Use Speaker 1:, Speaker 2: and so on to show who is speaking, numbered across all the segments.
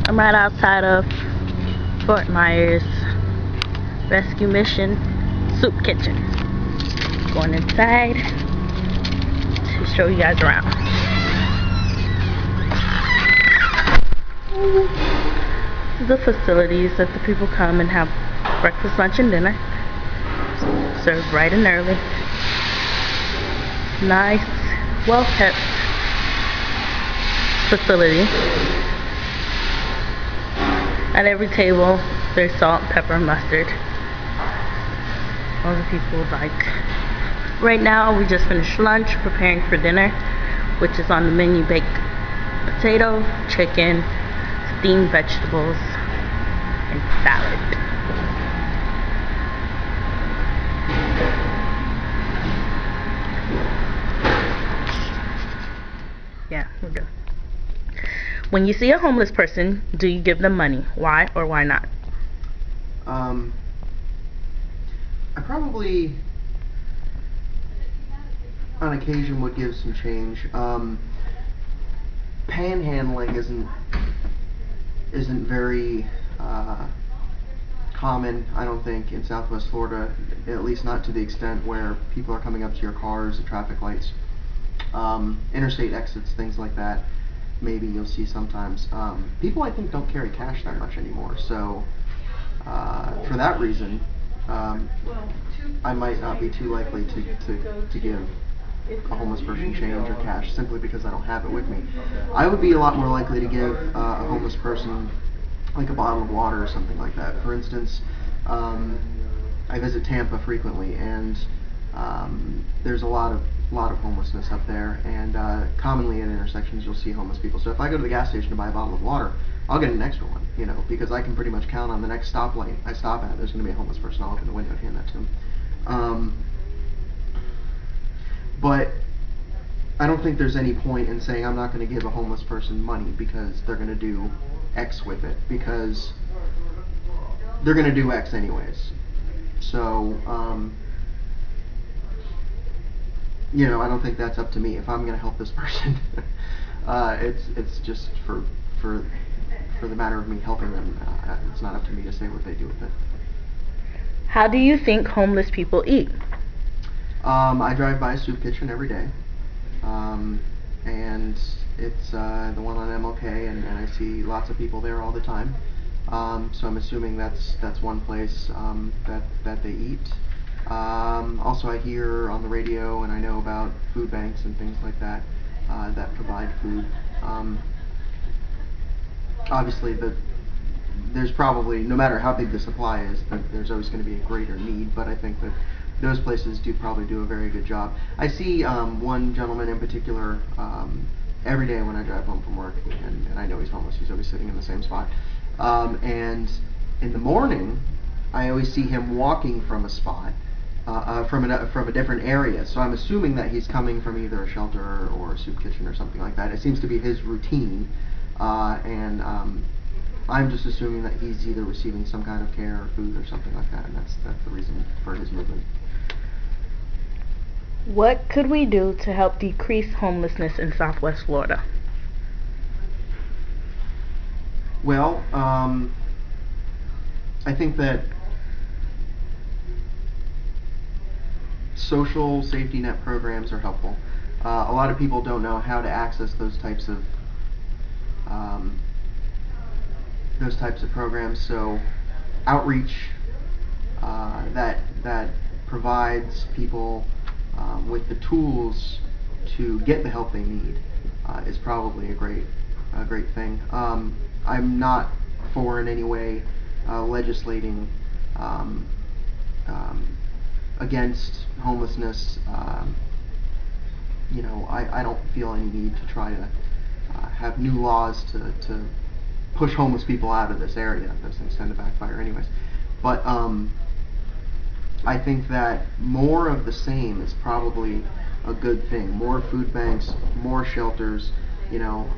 Speaker 1: I'm right outside of Fort Myers Rescue Mission Soup Kitchen. Going inside to show you guys around. The facilities that the people come and have breakfast, lunch, and dinner. Served bright and early. Nice, well kept facility. At every table there's salt, pepper, and mustard. All the people would like. Right now we just finished lunch, preparing for dinner, which is on the menu: baked potato, chicken, steamed vegetables, and salad. Yeah, we're good. When you see a homeless person, do you give them money? Why or why not?
Speaker 2: I probably, on occasion, would give some change. Panhandling isn't very common, I don't think, in Southwest Florida, at least not to the extent where people are coming up to your cars, the traffic lights, interstate exits, things like that. Maybe you'll see sometimes. People, I think, don't carry cash that much anymore, so for that reason, I might not be too likely to give a homeless person change or cash, simply because I don't have it with me. I would be a lot more likely to give a homeless person like a bottle of water or something like that. For instance, I visit Tampa frequently, and there's a lot of homelessness up there, and commonly at intersections you'll see homeless people. So if I go to the gas station to buy a bottle of water, I'll get an extra one, you know, because I can pretty much count on the next stoplight I stop at, there's going to be a homeless person. I'll open the window and hand that to him. But I don't think there's any point in saying I'm not going to give a homeless person money because they're going to do X with it, because they're going to do X anyways. So, you know, I don't think that's up to me. If I'm going to help this person, it's just for the matter of me helping them. It's not up to me to say what they do with it.
Speaker 1: How do you think homeless people eat?
Speaker 2: I drive by a soup kitchen every day, and it's the one on MLK, and I see lots of people there all the time. So I'm assuming that's one place that they eat. Also, I hear on the radio, and I know about food banks and things like that that provide food. Obviously, there's probably, no matter how big the supply is, there's always going to be a greater need, but I think that those places probably do a very good job. I see one gentleman in particular every day when I drive home from work, and I know he's homeless. He's always sitting in the same spot. And in the morning, I always see him walking from a spot, from a different area. So I'm assuming that he's coming from either a shelter or a soup kitchen or something like that. It seems to be his routine, and I'm just assuming that he's either receiving some kind of care or food or something like that, and that's the reason for his movement.
Speaker 1: What could we do to help decrease homelessness in Southwest Florida?
Speaker 2: Well, I think that social safety net programs are helpful. A lot of people don't know how to access those types of programs. So outreach that provides people with the tools to get the help they need is probably a great thing. I'm not for in any way legislating against homelessness. You know, I don't feel any need to try to have new laws to push homeless people out of this area. Those things tend to backfire anyways. But I think that more of the same is probably a good thing. More food banks, more shelters, you know.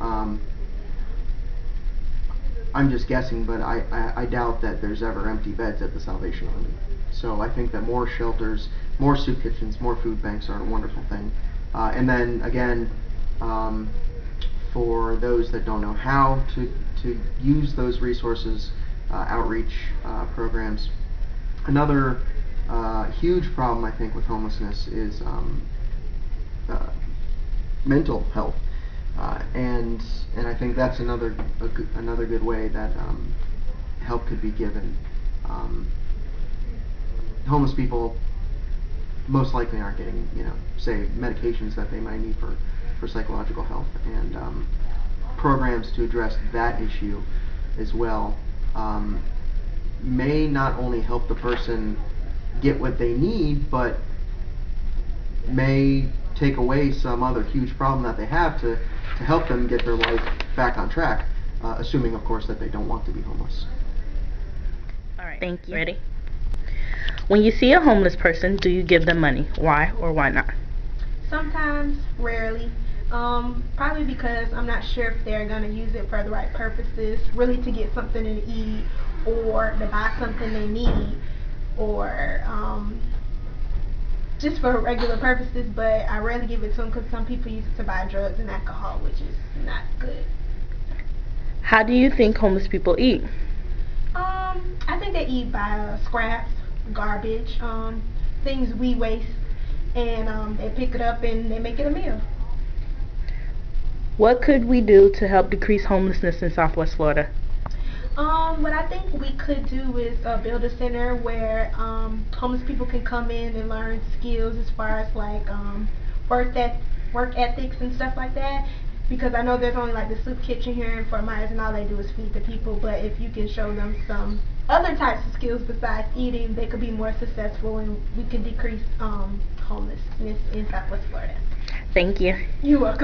Speaker 2: I'm just guessing, but I doubt that there's ever empty beds at the Salvation Army. So I think that more shelters, more soup kitchens, more food banks are a wonderful thing. And then again, for those that don't know how to use those resources, outreach programs. Another huge problem, I think, with homelessness is mental health, and I think that's another good way that help could be given. Homeless people most likely aren't getting, say, medications that they might need for psychological health, and programs to address that issue as well may not only help the person get what they need, but may take away some other huge problem that they have to help them get their life back on track, assuming, of course, that they don't want to be homeless.
Speaker 1: All right. Thank you. Ready? When you see a homeless person, do you give them money? Why or why not?
Speaker 3: Sometimes, rarely. Probably because I'm not sure if they're going to use it for the right purposes, really to get something to eat or to buy something they need, or just for regular purposes, but I rarely give it to them because some people use it to buy drugs and alcohol, which is not good.
Speaker 1: How do you think homeless people eat?
Speaker 3: I think they eat by scraps, garbage, things we waste, and they pick it up and they make it a meal.
Speaker 1: What could we do to help decrease homelessness in Southwest Florida?
Speaker 3: What I think we could do is build a center where homeless people can come in and learn skills as far as like work ethics and stuff like that. Because I know there's only like the soup kitchen here in Fort Myers, and all they do is feed the people. But if you can show them some other types of skills besides eating, they could be more successful, and we can decrease homelessness in Southwest Florida.
Speaker 1: Thank you.
Speaker 3: You're welcome.